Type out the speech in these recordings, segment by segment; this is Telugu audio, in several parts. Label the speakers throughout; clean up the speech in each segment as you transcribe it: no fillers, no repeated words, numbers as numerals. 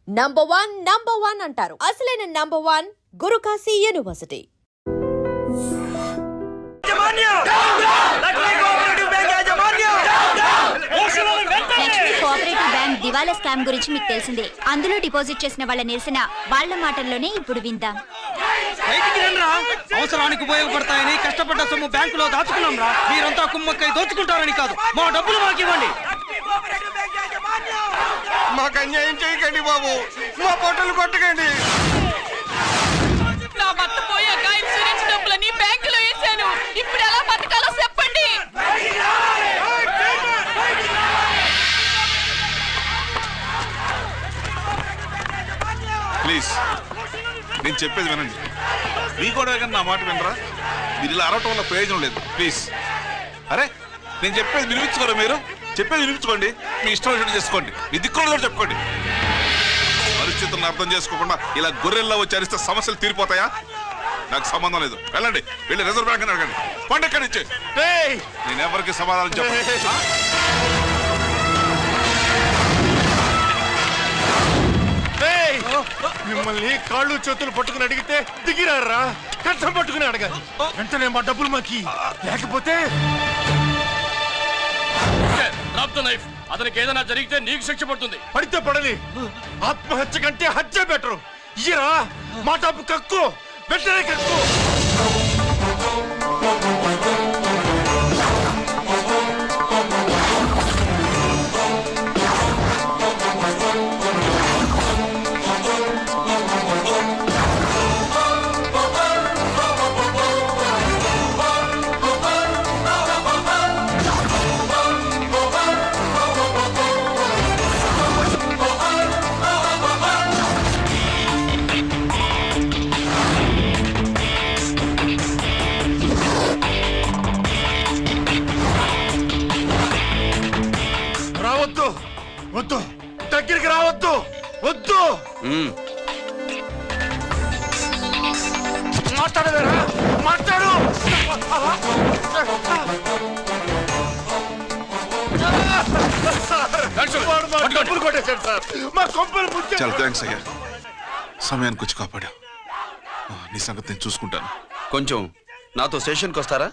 Speaker 1: నంబర్ వన్ అంటారు. అసలైన number one Guru Kashi university.
Speaker 2: Lakshmi cooperative bank దివాలా స్కామ్ గురించి మీకు తెలిసిందే. అందులో డిపాజిట్ చేసిన వాళ్ళ నిరసన వాళ్ళ మాటల్లోనే ఇప్పుడు విందాం.
Speaker 3: అవసరానికి ఉపయోగపడతాయని కష్టపడ్డ సొమ్ము బ్యాంకులో దాచుకున్నాం రా. మీరంతా కుమ్మక్కై దోచుకుంటారని కాదు, మా డబ్బులు మాకు ఇవ్వండి.
Speaker 4: మాకు అన్యాయం చేయకండి బాబు, మా పొట్టలు కొట్టకండి.
Speaker 5: నా భర్త పోయాక ఇన్సూరెన్స్ డబ్బులని బ్యాంకులో వేసాను. ఇప్పుడు ఎలా బతకాలో చెప్పండి.
Speaker 4: ప్లీజ్ నేను చెప్పేది వినండి. మీ కూడా నా మాట వినరా? మీరు ఇలా అరవటం వల్ల ప్రయోజనం లేదు. ప్లీజ్ అరే నేను చెప్పేది వినిపించుకోరా? మీరు చెప్పేది వినిపించుకోండి, మీ ఇష్టం వచ్చినట్టు చేసుకోండి, మీ దిక్కులో చెప్పుకోండి. పరిస్థితులను అర్థం చేసుకోకుండా ఇలా గొర్రెల్లో వచ్చి అరిస్తే సమస్యలు తీరిపోతాయా? నాకు సంబంధం లేదు. వెళ్ళండి, వెళ్ళి రిజర్వ్ బ్యాంక్ అని అడగండి. పండి ఎక్కడి నుంచి. నేను ఎవరికి సమాధానం చెప్పను.
Speaker 6: మిమ్మల్ని కాళ్ళు చేతులు పట్టుకుని అడిగితే దిగిరారా? కష్టం పట్టుకుని అడగాలి. వెంటనే మా డబ్బులు మాకి, లేకపోతే
Speaker 3: అతనికి ఏదైనా జరిగితే నీకు శిక్ష పడుతుంది.
Speaker 6: పడితే పడని, ఆత్మహత్య కంటే హత్య బెటరు. ఇరా మా డబ్బు కక్కు, వెంటనే కక్కు. రావద్దు, వద్దు, దగ్గరికి రావద్దు, వద్దు. మాట్లాడవేరా? మాట్లాడు. డబ్బులు కొట్టేశాడు సార్, మా కొంపలు ముంచాడు.
Speaker 4: చాలా థ్యాంక్స్ అయ్యా, సమయానికి వచ్చి కాపాడావు. నీ సంగతి నేను చూసుకుంటాను.
Speaker 7: కొంచెం నాతో స్టేషన్కి వస్తారా?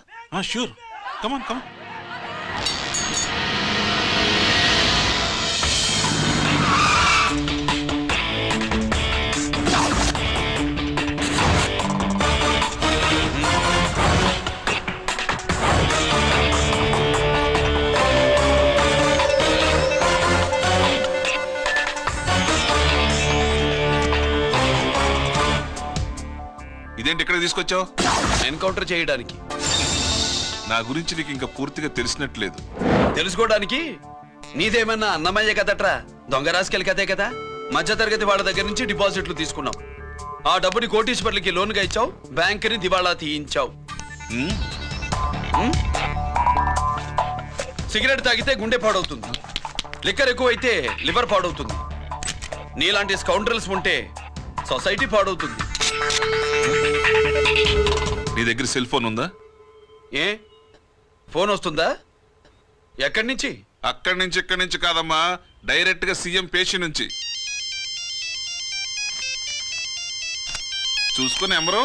Speaker 4: షూర్, కమాన్ కమాన్. ఇదేంటి ఇక్కడ తీసుకొచ్చావు?
Speaker 7: ఎన్కౌంటర్ చేయడానికి.
Speaker 4: నా గురించి నీకు ఇంకా పూర్తిగా తెలిసినట్లేదు.
Speaker 7: తెలుసుకోవడానికి నీదేమన్నా అన్నమయ్య కదట్రా, దొంగ రాసుకెళ్ళి కదే కదా. మధ్యతరగతి వాళ్ళ దగ్గర నుంచి డిపాజిట్లు తీసుకున్నావు. ఆ డబ్బుని కోటీశ్వర్లకి లోన్గా ఇచ్చావు, బ్యాంకుని దివాళా తీయించావు. సిగరెట్ తాగితే గుండె పాడవుతుంది, లిక్కర్ ఎక్కువైతే లివర్ పాడవుతుంది. నీలాంటి స్కౌండ్రల్స్ ఉంటే సొసైటీ పాడవుతుంది.
Speaker 4: నీ దగ్గర సెల్ ఫోన్ ఉందా?
Speaker 7: ఏ ఫోన్ వస్తుందా? ఎక్కడి నుంచి?
Speaker 4: అక్కడి నుంచి ఇక్కడి నుంచి కాదమ్మా, డైరెక్ట్ గా సీఎం పేషి నుంచి. చూసుకుని ఎవరు?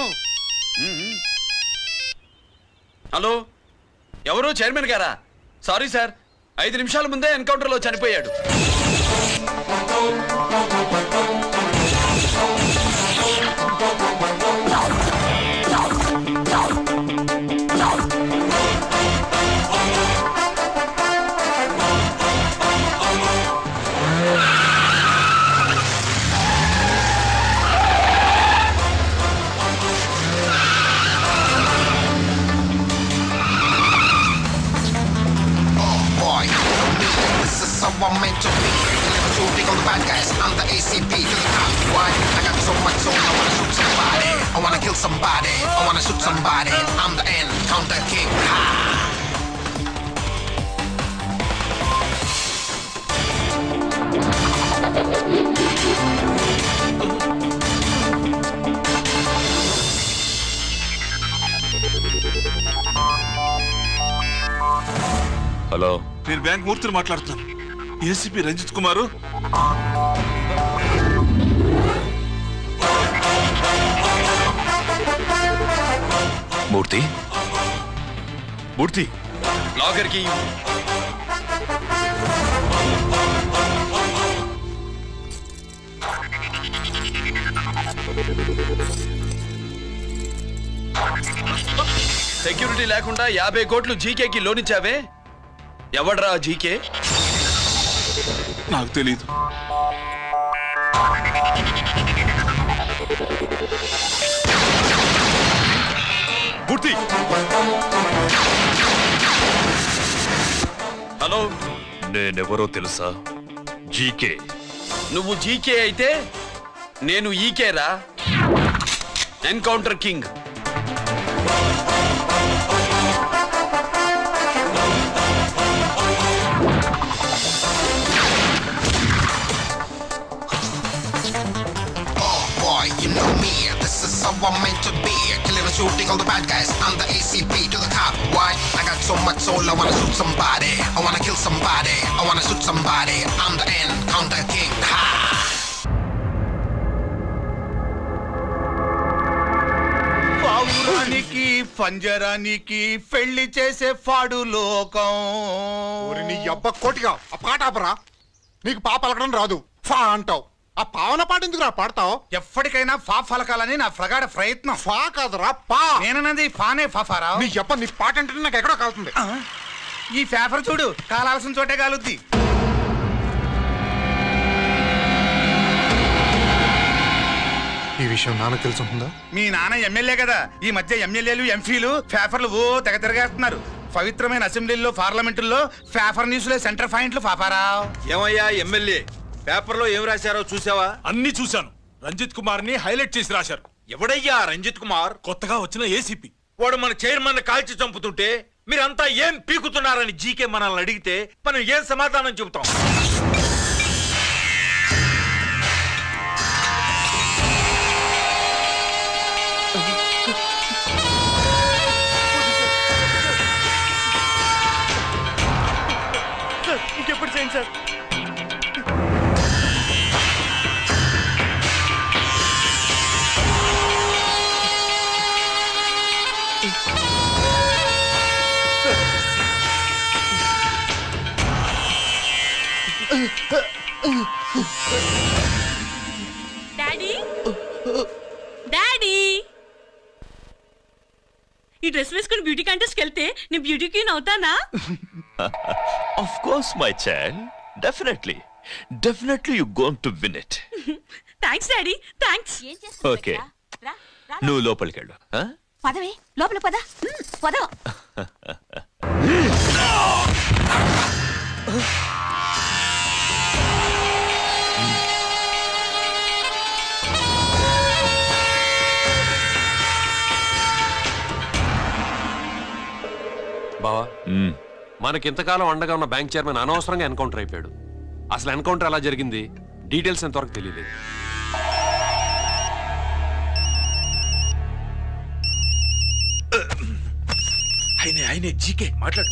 Speaker 7: హలో, ఎవరు? చైర్మన్ గారా? సారీ సార్, 5 నిమిషాల ముందే ఎన్కౌంటర్లో చనిపోయాడు.
Speaker 8: I'm meant to be. Never too big on the bad guys. I'm the ACP to the top. Why? I got so much soul. I wanna shoot somebody. I wanna kill somebody. I wanna shoot somebody. I'm the end. Counter king. Ha!
Speaker 7: Hello,
Speaker 4: నేను బ్యాంక్ మూర్తిని మాట్లాడుతున్నాను. ఏసీపీ రంజిత్ కుమారు.
Speaker 9: మూర్తి మూర్తి
Speaker 7: లాకర్ కి సెక్యూరిటీ లేకుండా 50 కోట్లు జీకేకి లోన్ ఇచ్చావే, ఎవడ్రా జీకే?
Speaker 4: నాకు తెలీదు.
Speaker 9: మూర్తి
Speaker 7: హలో,
Speaker 9: నేనెవరో తెలుసా? జీకే.
Speaker 7: నువ్వు జీకే అయితే నేను ఈకేరా, encounter king.
Speaker 8: Boy, you know me, this is how I'm meant to be. Killing and shooting all the bad guys, I'm the ACP to the cop. Why? I got so much soul, I wanna shoot somebody. I wanna kill somebody, I wanna shoot somebody. I'm the encounter king, ha!
Speaker 6: పావురానికి పంజరానికి పెళ్లి చేసే ఫాడు లోకం.
Speaker 10: నీ అబ్బ కోటిగా ఆ పాట ఆపరా. నీకు పా పలకడం రాదు, ఫా అంటావు. ఆ పావన పాట ఎందుకు రా పాడతావు?
Speaker 6: ఎప్పటికైనా ఫా ఫలకాలని నా ప్రగాఢ ప్రయత్నం.
Speaker 10: ఫా కాదురా పా.
Speaker 6: నేనన్నది ఫానే ఫాఫారా.
Speaker 10: నీ అబ్బ నీ పాట అంటే నాకు ఎక్కడో కాలుతుంది.
Speaker 6: ఈ పేపర్ చూడు, కాలాల్సిన చోటే కాలుద్ది.
Speaker 10: ఈ విషయం నాన్నకు తెలుసుంటుందా?
Speaker 6: మీ నాన్న ఎమ్మెల్యే కదా, ఈ మధ్య ఎమ్మెల్యేలు ఎంపీలు పేపర్లు ఓ తెగ తిరగేస్తున్నారు. పవిత్రమైన అసెంబ్లీలో పార్లమెంటుల్లో పేపర్ న్యూస్లే సెంటర్ పాయింట్లు పాపారా.
Speaker 3: ఏమయ్యా ఎమ్మెల్యే, పేపర్లో ఏం రాశారో చూసావా?
Speaker 11: అన్ని చూశాను. రంజిత్ కుమార్ ని హైలైట్ చేసి రాశారు.
Speaker 3: ఎవడయ్యా రంజిత్ కుమార్?
Speaker 11: కొత్తగా వచ్చిన ఏసీపీ.
Speaker 3: వాడు మన చైర్మన్ కాల్చి చంపుతుంటే మీరంతా ఏం పీకుతున్నారని జీకే మనల్ని అడిగితే మనం ఏం సమాధానం చెబుతాం?
Speaker 6: ఇంకెప్పుడు చేయండి సార్.
Speaker 5: డాడీ డాడీ, ఈ డ్రెస్ వేసుకుని బ్యూటీ కాంటెస్ట్కి వెళ్తే నేను బ్యూటీ క్వీన్ అవుతానా?
Speaker 9: Of course, my child. Definitely. Definitely you're going to win it.
Speaker 5: Thanks daddy, thanks.
Speaker 9: Okay. నువ్వు లోపలికెళ్ళు.
Speaker 2: పదవే, లోపల పద. పద.
Speaker 11: బావా, మనకింతకాలం అండగా ఉన్న బ్యాంక్ చైర్మన్ అనవసరంగా ఎన్కౌంటర్ అయిపోయాడు. అసలు ఎన్కౌంటర్ ఎలా జరిగింది, డీటెయిల్స్ ఎంతవరకు తెలియదు.
Speaker 3: ఆయనే జీకే. మాట్లాడు,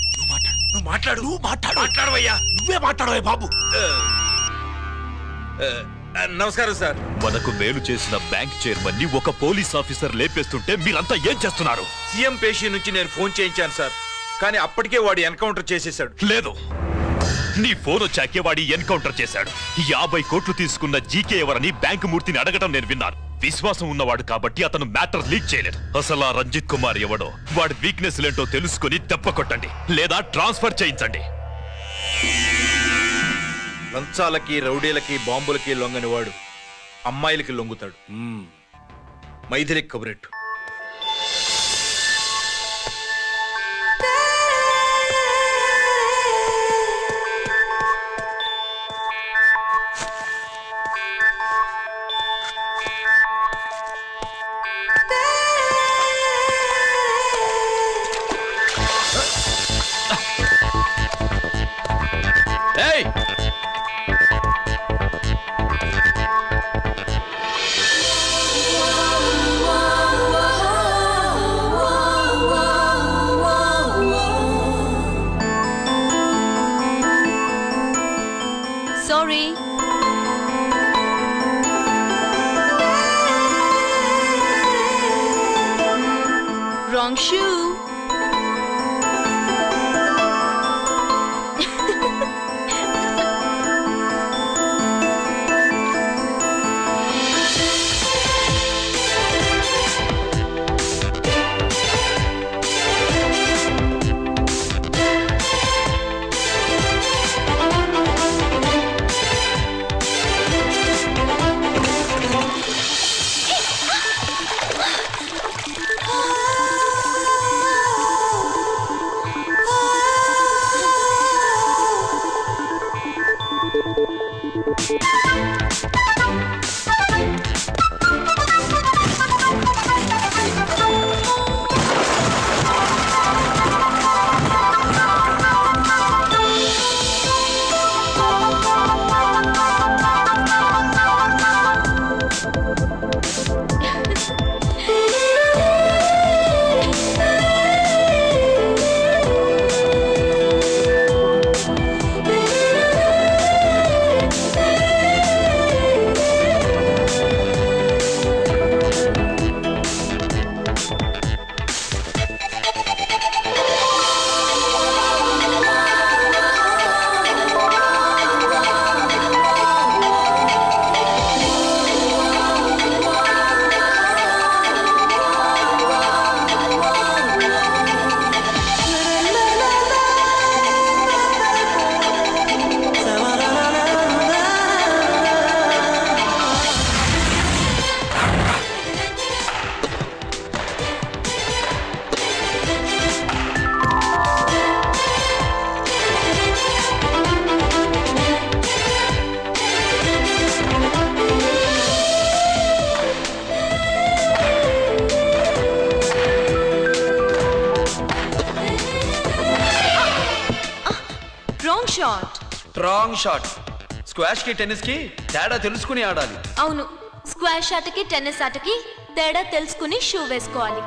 Speaker 3: మాట్లాడవయ్యా.
Speaker 11: నువ్వే మాట్లాడవే బాబు.
Speaker 3: నమస్కారం సార్.
Speaker 9: మనకు మేలు చేసిన బ్యాంక్ చైర్మన్ ని ఒక పోలీస్ ఆఫీసర్ లేపేస్తుంటే మీరంతా ఏం చేస్తున్నారు?
Speaker 3: సీఎం పేషీ నుంచి నేను ఫోన్ చేయించాను సార్, కానీ అప్పటికే వాడు ఎన్కౌంటర్ చేసేశాడు.
Speaker 9: లేదు, నీ ఫోన్ వచ్చాకే వాడి ఎన్కౌంటర్ చేశాడు. 50 కోట్లు తీసుకున్న జీకే ఎవరని బ్యాంకు మూర్తిని అడగటం నేను విన్నాను. విశ్వాసం ఉన్నవాడు కాబట్టి అతను మ్యాటర్ లీక్ చేయలేదు. అసలు ఆ రంజిత్ కుమార్ ఎవడో, వాడి వీక్నెస్ ఏంటో తెలుసుకుని దెబ్బ కొట్టండి, లేదా ట్రాన్స్ఫర్ చేయించండి.
Speaker 3: లంచాలకి, రౌడీలకి, బాంబులకి లొంగని వాడు అమ్మాయిలకి లొంగుతాడు. మైథిలికి కబురెట్టు.
Speaker 5: Wrong shoe.
Speaker 7: Wrong shot. Squash కి టెన్నిస్ కి తేడా తెలుసుకుని ఆడాలి.
Speaker 2: అవును, స్క్వాష్ ఆటకి టెన్నిస్ ఆటకి తేడా తెలుసుకుని షూ వేసుకోవాలి.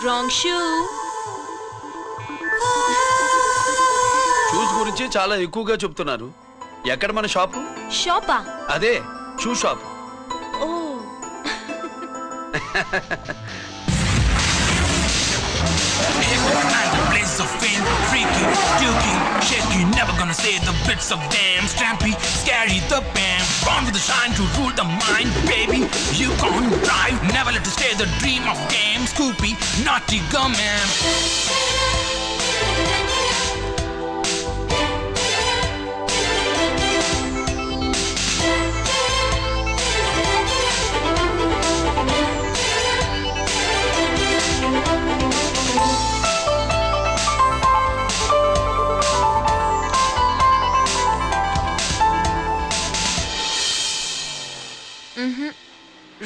Speaker 2: Wrong shoe.
Speaker 7: షూస్ గురించి చాలా ఎక్కువగా చెప్తున్నారు. ఎక్కడ మన షాపు?
Speaker 2: షాపా?
Speaker 7: అదే షూ షాప్.
Speaker 2: ఓ.
Speaker 12: Blaze of fame, freaky, dukey, shaky, never gonna say the bits of damn stampy, scary the band, born with the shine to rule the mind, baby, you gon' drive, never let it stay the dream of game, Scoopy, naughty gumman.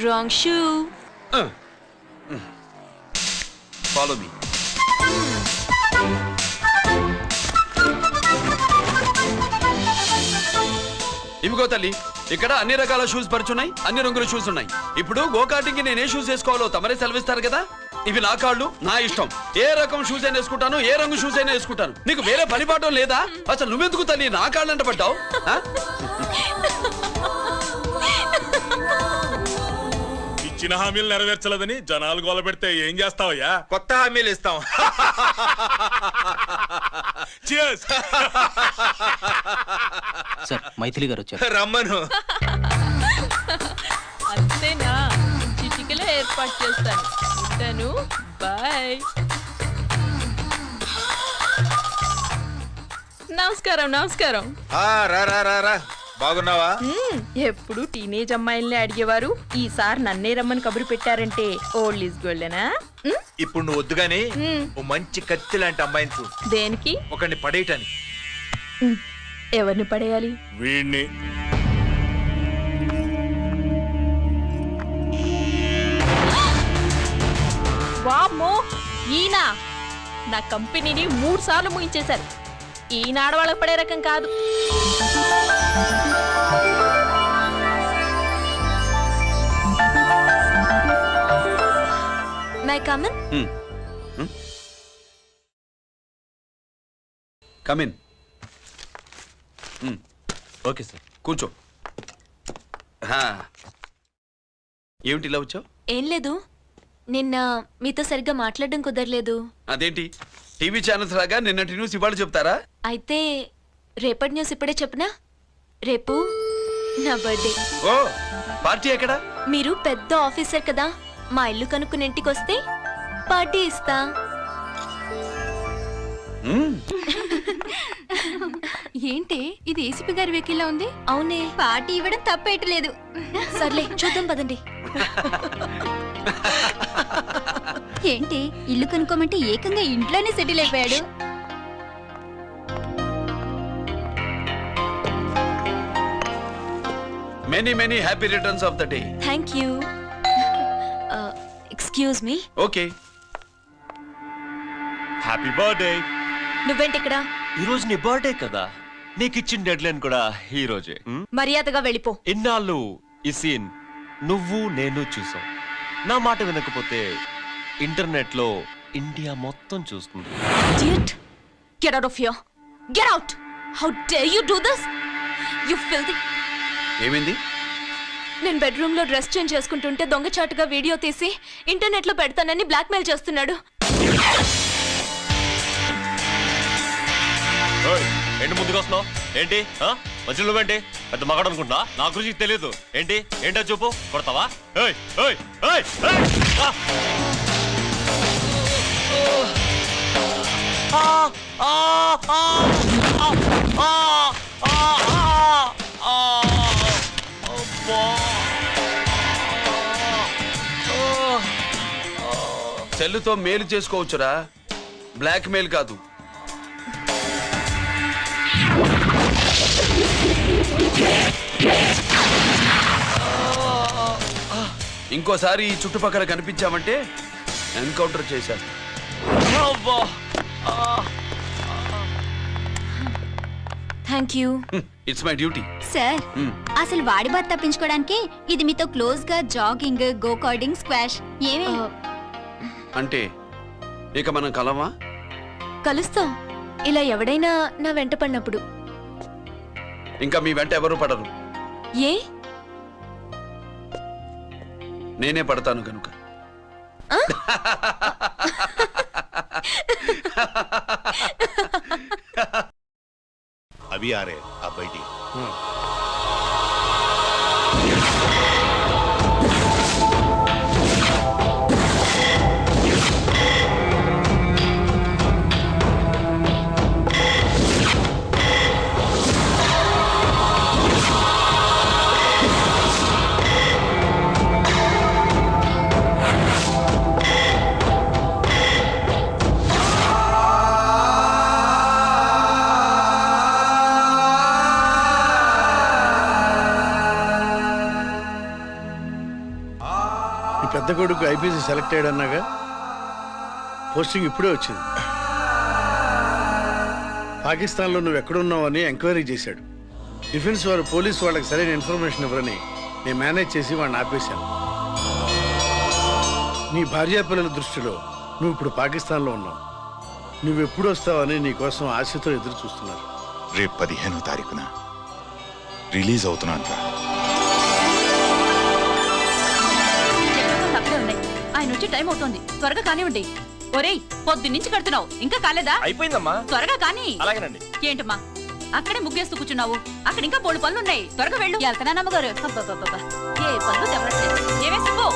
Speaker 2: Wrong shoe.
Speaker 7: Follow me. ఇవిగో తల్లి, ఇక్కడ అన్ని రకాల షూస్ పరుచున్నాయి, అన్ని రంగుల షూస్ ఉన్నాయి. ఇప్పుడు గోకాటింగ్ కి నేను ఏ షూస్ వేసుకోవాలో తమరే సెలవిస్తారు కదా. ఇవి నా కాళ్ళు, నా ఇష్టం. ఏ రకం షూస్ అయినా వేసుకుంటాను, ఏ రంగు షూస్ అయినా వేసుకుంటాను. నీకు వేరే పని పాఠం లేదా? అసలు నువ్వెందుకు తల్లి నా కాళ్ళంట పడ్డావు?
Speaker 13: ఇచ్చిన హామీలు నెరవేర్చలేదని జనాలు గోల పెడితే ఏం చేస్తావయ్యా?
Speaker 3: కొత్త హామీలు ఇస్తాం.
Speaker 14: సార్, మైథిలి గారు వచ్చారు.
Speaker 3: రమ్మను.
Speaker 5: అంతేనా? చిటికలో ఏర్పాటు చేస్తాను. ఉంటాను. బాయ్. నమస్కారం. నమస్కారం.
Speaker 3: రా రా రా రా. బాగున్నావా?
Speaker 5: ఎప్పుడు టీనేజ్ అమ్మాయిల్ని అడిగేవారు, ఈసారి నన్నే రమ్మని కబురు పెట్టారంటే ఓల్డ్ ఈజ్ గోల్డెనా?
Speaker 3: ఇప్పుడు నువ్వు వద్దు గానీ ఓ మంచి కత్తి లాంటి అమ్మాయిని చూడు.
Speaker 5: దేనికి?
Speaker 3: ఒకడిని పడేయటానికి.
Speaker 5: ఎవరిని పడేయాలి?
Speaker 13: వీణ్ణి.
Speaker 5: వామ్మో, ఈయన నా కంపెనీని 3 సార్లు ముగించేశారు. ఈయన ఆడవాళ్ళకి పడే రకం కాదు.
Speaker 2: My come on.
Speaker 7: Come in.
Speaker 11: Okay sir.
Speaker 7: కూర్చో. హా. ఏమిటి ఇలా వచ్చావు?
Speaker 2: ఏం లేదు, నిన్న మీతో సరిగ్గా మాట్లాడడం కుదరలేదు.
Speaker 7: అదేంటి టీవీ ఛానల్స్ లాగా నిన్నటి న్యూస్ ఇవాళ చెప్తారా?
Speaker 2: అయితే రేపటి న్యూస్ ఇప్పుడే చెప్పనా? రేపు నా బర్త్డే.
Speaker 7: ఓ, పార్టీ ఎక్కడా?
Speaker 2: మీరు పెద్ద ఆఫీసర్ కదా, మా ఇల్లు కనుక్కుని ఇంటికి వస్తే పార్టీ ఇస్తా.
Speaker 15: ఏంటి ఇది ఏసీపీ గారి వెహికల్లా ఉంది?
Speaker 2: అవునే,
Speaker 15: పార్టీ ఇవ్వడం తప్పేయట్లేదు.
Speaker 2: సర్లే చూద్దాం పదండి.
Speaker 15: ఏంటి ఇల్లు కనుక్కోమంటే ఏకంగా ఇంట్లోనే సెటిల్ అయిపోయాడు.
Speaker 7: Many many happy returns of the day.
Speaker 2: Thank you. Excuse me.
Speaker 7: Okay.
Speaker 9: Happy birthday.
Speaker 2: నువ్వేంటి ఇక్కడ?
Speaker 9: ఈ రోజు నీ బర్త్డే కదా, నీకు ఇచ్చిన డెడ్ లైన్ కూడా ఈ రోజే.
Speaker 2: మర్యాదగా వెళ్ళిపో.
Speaker 9: ఇన్నాళ్ళు ఈ సీన్ నువ్వు నేను చూసాం. నా మాట వినకపోతే ఇంటర్నెట్ లో ఇండియా మొత్తం చూస్తుంది.
Speaker 2: Idiot! Get out of here! Get out! How dare you do this? You filthy!
Speaker 7: ఏమైంది?
Speaker 2: నేను బెడ్రూమ్ లో డ్రెస్ చేంజ్ చేసుకుంటుంటే దొంగచాటుగా వీడియో తీసి ఇంటర్నెట్ లో పెడతానని బ్లాక్మెయిల్ చేస్తున్నాడు.
Speaker 9: ఏంటి ముందుకు వస్తున్నావు? ఏంటి మధ్యలో నువ్వేంటి పెద్ద మగాడు అనుకుంటా? నా గురించి తెలియదు ఏంటి? ఏంటో చూపు, కొడతావా?
Speaker 7: సెల్లుతో మేలు చేసుకోవచ్చురా, బ్లాక్ మెయిల్ కాదు. ఇంకోసారి ఈ చుట్టుపక్కల కనిపించామంటే ఎన్కౌంటర్ చేశారు.
Speaker 2: Thank you.
Speaker 7: It's my duty.
Speaker 15: Sir, అసలు వాడి బాధ తప్పించుకోవడానికి ఇది మీతో క్లోజ్ గా జాగింగ్, గో కార్డింగ్, స్క్వాష్ ఏమే
Speaker 7: అంటే ఇక మనం కలవా?
Speaker 2: కలుస్తాం, ఇలా ఎవడైనా నా వెంట పడినప్పుడు.
Speaker 7: ఇంకా మీ వెంట ఎవరు పడరు.
Speaker 2: ఏ?
Speaker 7: నేనే పడతాను కనుక.
Speaker 6: అవి ఆరే ఆ బయటి.
Speaker 16: పెద్ద కొడుకు ఐపీసీ సెలెక్ట్ అయ్యాడన్నాగా, పోస్టింగ్ ఇప్పుడే వచ్చింది. పాకిస్తాన్లో నువ్వు ఎక్కడున్నావని ఎంక్వైరీ చేశాడు. డిఫెన్స్ వారు పోలీసు వాళ్ళకి సరైన ఇన్ఫర్మేషన్ ఇవ్వరని నేను మేనేజ్ చేసి వాడిని ఆపేశాను. నీ భార్యా పిల్లల దృష్టిలో నువ్వు ఇప్పుడు పాకిస్తాన్లో ఉన్నావు. నువ్వు ఎప్పుడు వస్తావని నీ కోసం ఆశతో ఎదురు చూస్తున్నారు.
Speaker 6: రేపు 15వ తారీఖున రిలీజ్ అవుతున్నాను.
Speaker 5: ఆయన వచ్చి టైం అవుతోంది, త్వరగా కానివ్వండి. ఒరేయ్, పొద్దున్నుంచి కడుతున్నావు, ఇంకా కాలేదా?
Speaker 3: అయిపోయిందమ్మా.
Speaker 5: త్వరగా కానీ.
Speaker 3: అలాగేనండి.
Speaker 5: ఏంటమ్మా అక్కడే ముగ్గేస్తూ కూర్చున్నావు? అక్కడ ఇంకా బోళ్ళు పనులు ఉన్నాయి, త్వరగా వెళ్ళు. వెళ్తానా నమ్మగారు? ఏ పనులు తెవలట్లేదు. ఏమే సుబ్బు,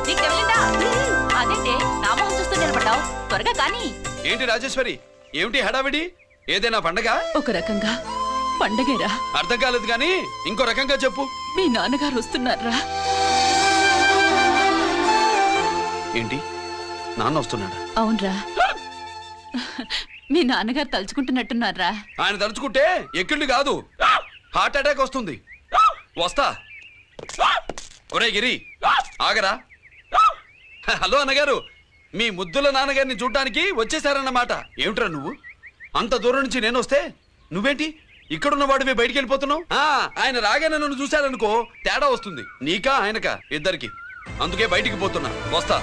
Speaker 5: నీకు తెవలిందా? అదేంటే నా మొహం చూస్తూ నిలబడ్డావు, త్వరగా కానీ.
Speaker 7: ఏంటి రాజేశ్వరి, ఏమిటి హడావిడి? ఏదైనా పండగ?
Speaker 5: ఒక రకంగా పండగేరా.
Speaker 7: అర్థం కాలేదు కానీ ఇంకో రకంగా చెప్పు.
Speaker 5: మీ నాన్నగారు వస్తున్నారా?
Speaker 7: ఏంటి, నాన్న వస్తున్నాడా?
Speaker 5: అవునరా, మీ నాన్నగారు తలుచుకుంటున్నట్టున్నారా?
Speaker 7: ఆయన తలుచుకుంటే ఎక్కిళ్ళు కాదు, హార్ట్ అటాక్ వస్తుంది. వస్తా. ఒరే గిరి ఆగరా. హలో అన్నగారు, మీ ముద్దుల నాన్నగారిని చూడ్డానికి వచ్చేసారన్నమాట. ఏమిట్రా నువ్వు? అంత దూరం నుంచి నేను వస్తే నువ్వేంటి ఇక్కడున్న వాడివి బయటికి వెళ్ళిపోతున్నావు? ఆయన రాగానే నన్ను చూశారనుకో తేడా వస్తుంది, నీకా ఆయనకా ఇద్దరికి. అందుకే బయటికి పోతున్నా. వస్తా.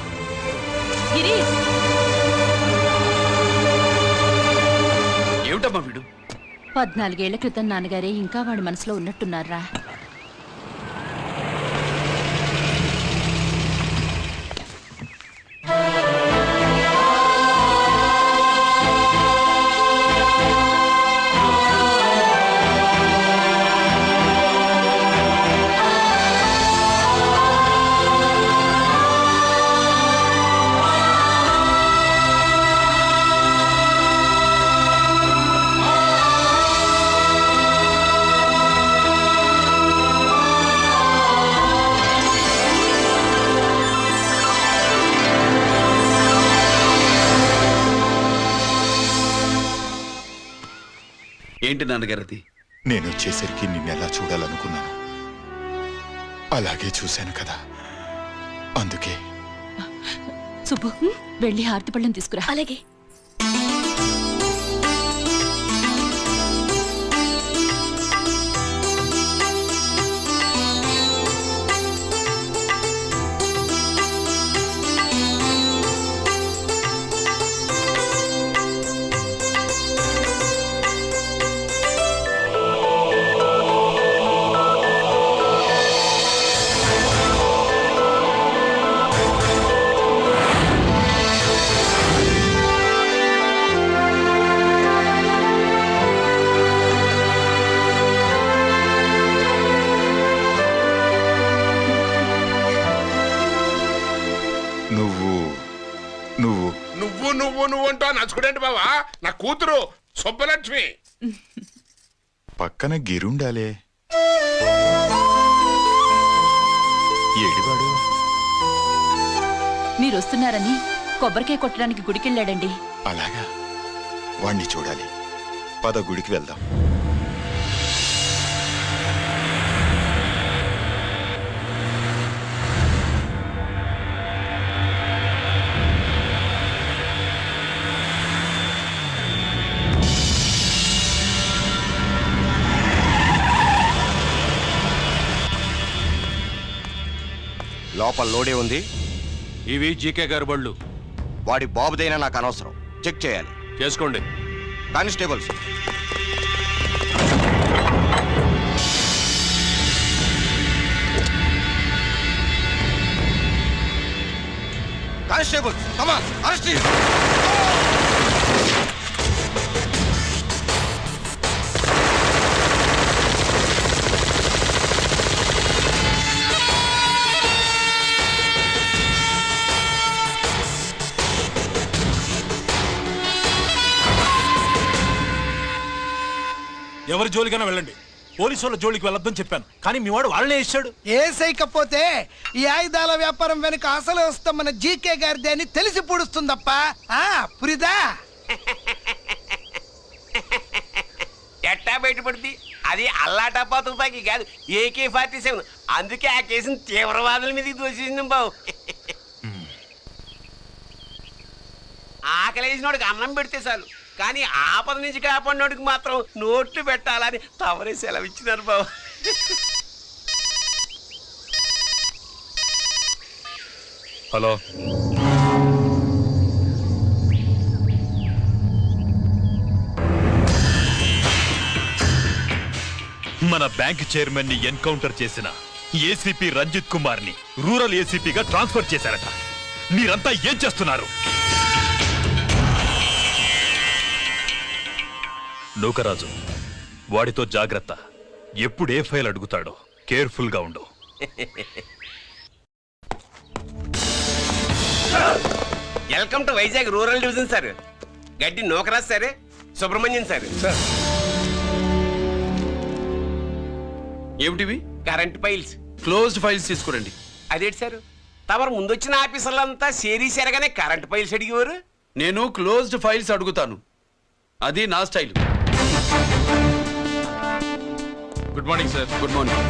Speaker 7: ఏమిటమ్మా వీడు?
Speaker 5: 14 ఏళ్ల క్రితం నాన్నగారే ఇంకా వాడి మనసులో ఉన్నట్టున్నారా?
Speaker 7: ఏంటి నాన్నగారది?
Speaker 17: నేను వచ్చేసరికి నిన్నెలా చూడాలనుకున్నాను అలాగే చూశాను కదా, అందుకే.
Speaker 5: సుబ్బు, వెళ్ళి హారతి పళ్ళం తీసుకురా.
Speaker 15: అలాగే.
Speaker 18: నువ్వు అంటూ నచ్చుకునేంటి బావా? నా కూతురు సుబ్బలక్ష్మి.
Speaker 17: పక్కన గిరుండాలే. ఏడివాడు?
Speaker 5: మీరు వస్తున్నారని కొబ్బరికాయ కొట్టడానికి గుడికెళ్ళాడండి.
Speaker 17: అలాగా, వాణ్ణి చూడాలి. పద గుడికి వెళ్దాం.
Speaker 19: లోపల లోడే ఉంది.
Speaker 11: ఇవి జీకే గారి బళ్ళు.
Speaker 19: వాడి బాబుదైనా నాకు అనవసరం. చెక్ చేయాలి.
Speaker 11: చేసుకోండి.
Speaker 19: Constables, constables, come on, arrest him.
Speaker 13: ఎవరి జోలికైనా వెళ్ళండి, పోలీసు వాళ్ళ జోలికి వెళ్ళొద్దని చెప్పాను, కానీ మీ వాడు వాళ్ళనే ఇచ్చాడు.
Speaker 20: ఏసైకపోతే ఈ ఆయుధాల వ్యాపారం వెనుక అసలు వస్తామన్న జీకే గారిదే అని తెలిసి పూడుస్తుందప్ప. పురిదా
Speaker 21: ఎట్టా బయటపడింది? అది అల్లాటప్పా తుపాకి కాదు, AK-47. అందుకే ఆ కేసుని తీవ్రవాదుల మీదకి దోషింది బాబు. ఆకలేసినోడికి అన్నం పెడితే చాలు, కానీ ఆపద నుంచి కాపాడినోడికి మాత్రం నోట్లు పెట్టాలని తవరే సెలవు ఇచ్చినారు బాబు.
Speaker 9: హలో, మన బ్యాంక్ చైర్మన్ ని ఎన్కౌంటర్ చేసిన ఏసీపీ రంజిత్ కుమార్ ని రూరల్ ఏసీపీగా ట్రాన్స్ఫర్ చేశారట. మీరంతా ఏం చేస్తున్నారు? నూకరాజు, వాడితో జాగ్రత్త. ఎప్పుడు ఏ ఫైల్ అడుగుతాడో కేర్ఫుల్ గా ఉండు.
Speaker 21: Welcome to Vizag rural division sir. Gaddi Nookaraj sir, Subrahmanyam sir.
Speaker 7: ఏమిటివి?
Speaker 21: Current files.
Speaker 7: క్లోజ్డ్ ఫైల్స్ తీసుకురండి.
Speaker 21: అదేంటి సార్, తమరు ముందొచ్చిన ఆఫీసర్లంతా సేరీ సేరగానే కరెంట్ ఫైల్స్ అడిగేవారు.
Speaker 7: నేను క్లోజ్డ్ ఫైల్స్ అడుగుతాను. అది నా style.
Speaker 11: Good morning sir.
Speaker 7: Good morning.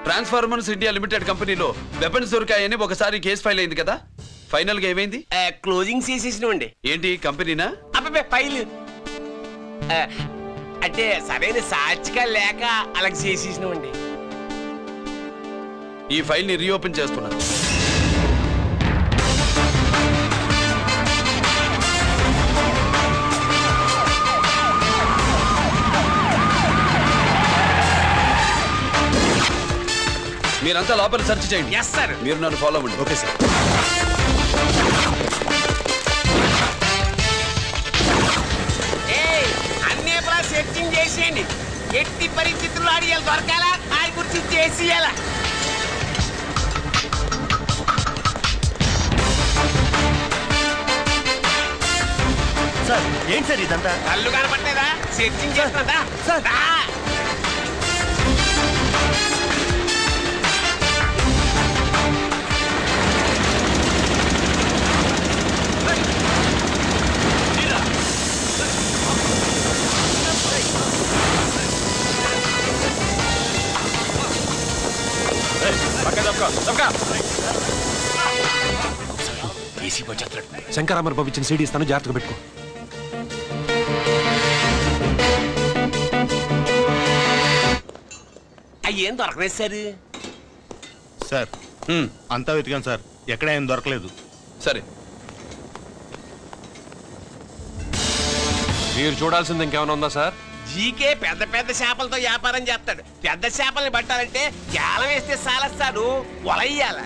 Speaker 7: Transformers India limited కంపెనీలో వెపన్స్ దొరికాయని ఒకసారి కేసు ఫైల్ అయింది కదా, ఫైనల్ గా ఏమైంది?
Speaker 21: క్లోజింగ్ చేసేసినండి.
Speaker 7: ఏంటి కంపెనీనా?
Speaker 21: అబ్బాయి ఫైల్ అంటే సరైన సాక్షిగా లేక అలా చేసేసినామండి.
Speaker 7: ఈ ఫైల్ ని రీఓపెన్ చేస్తున్నా. మీరంతా లోపల సెర్చ్ చేయండి.
Speaker 21: Yes sir.
Speaker 7: మీరు నన్ను ఫాలో అవ్వండి. Okay sir.
Speaker 21: అన్ని సెర్చింగ్ చేసేయండి. ఎట్టి పరిస్థితుల్లో అడియాలి దొరకాలా ఆ గురించి చేసేయాలా.
Speaker 1: సార్ ఏంటి సార్ ఇదంతా?
Speaker 21: కళ్ళు కనపడలేదా? సెర్చింగ్ చేస్తున్నా సార్.
Speaker 11: శంకరామర్ బాబు ఇచ్చిన సీడీ ఇస్తాను, జాగ్రత్తగా పెట్టుకో.
Speaker 21: అయ్యేం దొరకలేదు సార్.
Speaker 1: సార్ అంతా వెతికాను సార్, ఎక్కడ ఏం దొరకలేదు.
Speaker 7: సరే,
Speaker 11: మీరు చూడాల్సింది ఇంకేమైనా ఉందా సార్?
Speaker 21: జీకే పెద్ద పెద్ద చేపలతో వ్యాపారం చేస్తాడు. పెద్ద చేపల్ని పట్టాలంటే కేలం వేస్తే సాలస్తాడు, వలయ్యాల.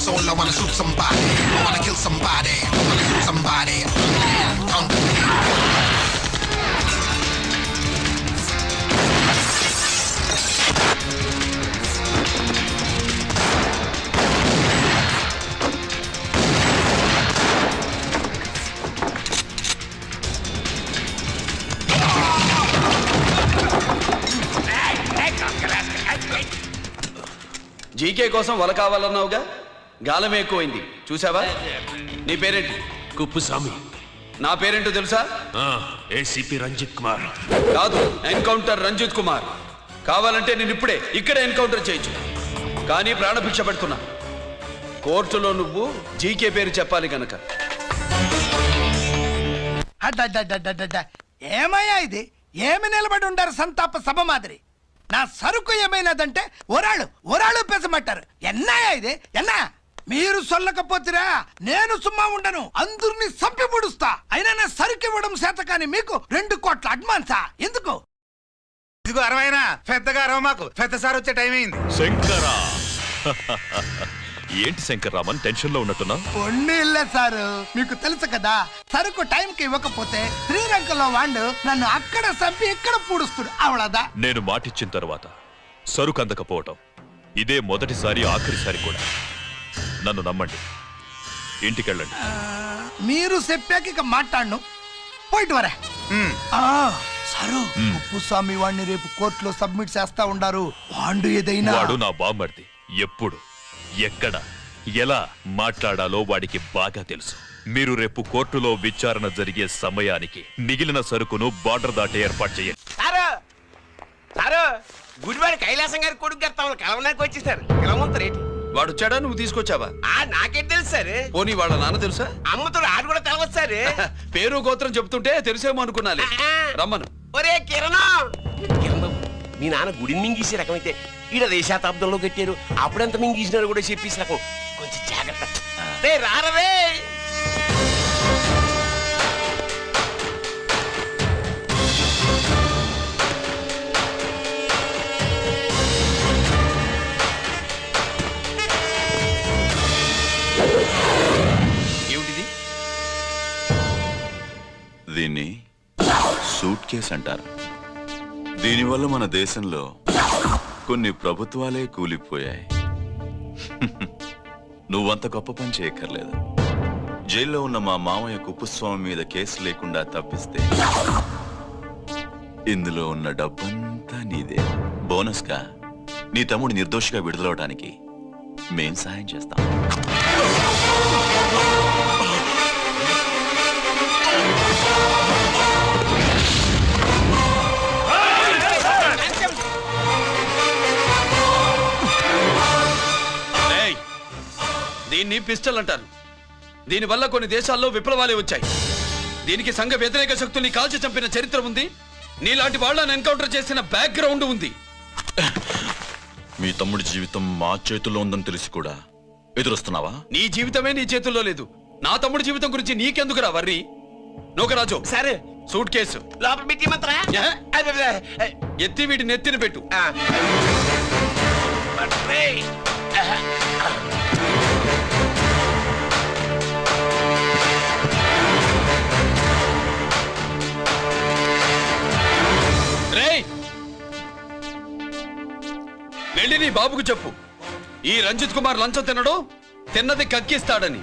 Speaker 8: soul, I wanna shoot somebody, I wanna kill somebody, I wanna shoot somebody.
Speaker 7: GK కోసం వల కావాలన్నావుగా, గాలం ఎక్కువైంది చూసావా? నీ పేరేంటి?
Speaker 9: కుప్పుస్వామి.
Speaker 7: నా పేరేంటో తెలుసా?
Speaker 9: ఏసీపీ రంజిత్ కుమార్.
Speaker 7: కాదు, ఎన్కౌంటర్ రంజిత్ కుమార్. కావాలంటే నేను ఇప్పుడే ఇక్కడే ఎన్కౌంటర్ చేయొచ్చు. కానీ ప్రాణభిక్ష పెడుతున్నా. కోర్టులో నువ్వు జీకే పేరు చెప్పాలి గనక.
Speaker 20: ఏమయ్యా ఇది? ఏమి నిలబడి ఉంటారు సంతాప సభ మాదిరి? నా సరుకు ఏమైనదంటే ఒరాళ్ళు పెసమంటారు. ఎన్నాయా ఇది? ఎన్నా మీరు సొల్లకపోతురా నేను సుమ్మా ఉండను, అందరినీ సంపి పుడుస్తా. అయినా నా సరుకు ఇవ్వడం చేత కానీ మీకు 2 కోట్ల అడ్వాన్సా? ఎందుకు?
Speaker 6: ఇదిగో అరవైనా పెద్దగా అరవ, మాకు పెద్ద సార్ వచ్చే టైం అయింది.
Speaker 9: శంకరా ఏంటి శంకర్రామన్ టెన్షన్ లో ఉన్నట్టున్నా?
Speaker 20: పొన్నిళ్ళ సారు, మీకు తెలుసు కదా, సరుకు టైంకి ఇవ్వకపోతే శ్రీలంకలో వాడు నన్ను అక్కడ చంపి ఇక్కడ పూడుస్తుడు. అవళదా
Speaker 9: నేను మాటిచ్చిన తర్వాత సరుకు అందకపోవటం ఇదే మొదటిసారి, ఆఖరిసారి కూడా. నన్ను నమ్మండి, ఇంటికెళ్ళండి.
Speaker 20: మీరు చెప్పాక ఇక మాట్లాడను. పోయిట్ వరే. సరు ఉప్పుస్వామి వాడిని రేపు కోర్టులో సబ్మిట్ చేస్తా ఉండారు. వాడు ఏదైనా
Speaker 9: వాడు నా బామ్మర్ది. ఎప్పుడు, ఎక్కడ, ఎలా మాట్లాడాలో వాడికి బాగా తెలుసు. మీరు రేపు కోర్టులో విచారణ జరిగే సమయానికి మిగిలిన సరుకును బార్డర్ దాటి ఏర్పాటు చేయండి.
Speaker 21: గుడివాడి కైలాసం గారి కొడుకు గారు తమను కలవడానికి వచ్చేసారు. కిలమంతరేటి
Speaker 7: వాడు వచ్చాడా, నువ్వు తీసుకొచ్చావా?
Speaker 21: నాకేం తెలుసు సార్.
Speaker 7: పోనీ వాళ్ళ నాన్న తెలుసా?
Speaker 21: అమ్మతుడు ఆడు కూడా తెలవచ్చు సార్.
Speaker 7: పేరు గోత్రం చెప్తుంటే తెలిసేమో అనుకున్నాలి. రమ్మను.
Speaker 21: ఒరే కిరణ్ బాబు, మీ నాన్న గుడిని మింగేసే రకమైతే ఈడ దేశాతాబ్దంలో కట్టారు. అప్పుడెంత మింగేసినారు కూడా చెప్పేసి రకం. కొంచెం జాగ్రత్త. రారవే
Speaker 17: దీన్ని సూట్ కేస్ అంటారు. దీనివల్ల మన దేశంలో కొన్ని ప్రభుత్వాలే కూలిపోయాయి. నువ్వంత గొప్ప పని చేయక్కర్లేదు. జైల్లో ఉన్న మా మామయ్య కుప్పుస్వామి మీద కేసు లేకుండా తప్పిస్తే ఇందులో ఉన్న డబ్బంతా నీదే. బోనస్గా నీ తమ్ముడు నిర్దోషిగా విడుదలవడానికి మేం సాయం చేస్తాం.
Speaker 7: దీన్ని పిస్టల్ అంటారు. దీనివల్ల కొన్ని దేశాల్లో విప్లవాలే వచ్చాయి. దీనికి సంఘ వ్యతిరేక శక్తుల్ని కాల్చి చంపిన చరిత్ర ఉంది. నీలాంటి వాళ్ళని ఎన్కౌంటర్ చేసిన బ్యాక్గ్రౌండ్ ఉంది.
Speaker 17: మీ తమ్ముడి జీవితం మా చేతుల్లో ఉందని తెలిసి కూడా ఎదురొస్తున్నావా?
Speaker 7: నీ జీవితమే నీ చేతుల్లో లేదు. నా తమ్ముడి జీవితం గురించి నీకెందుకురా వర్రి? నోకరాజు సరే సూట్ కేసు
Speaker 21: లోపల పెట్టి మంత్రా
Speaker 7: ఎత్తి వీటి నెత్తిన పెట్టు. వెళ్ళి నీ బాబుకు చెప్పు, ఈ రంజిత్ కుమార్ లంచం తినడు, తిన్నది కక్కిస్తాడని.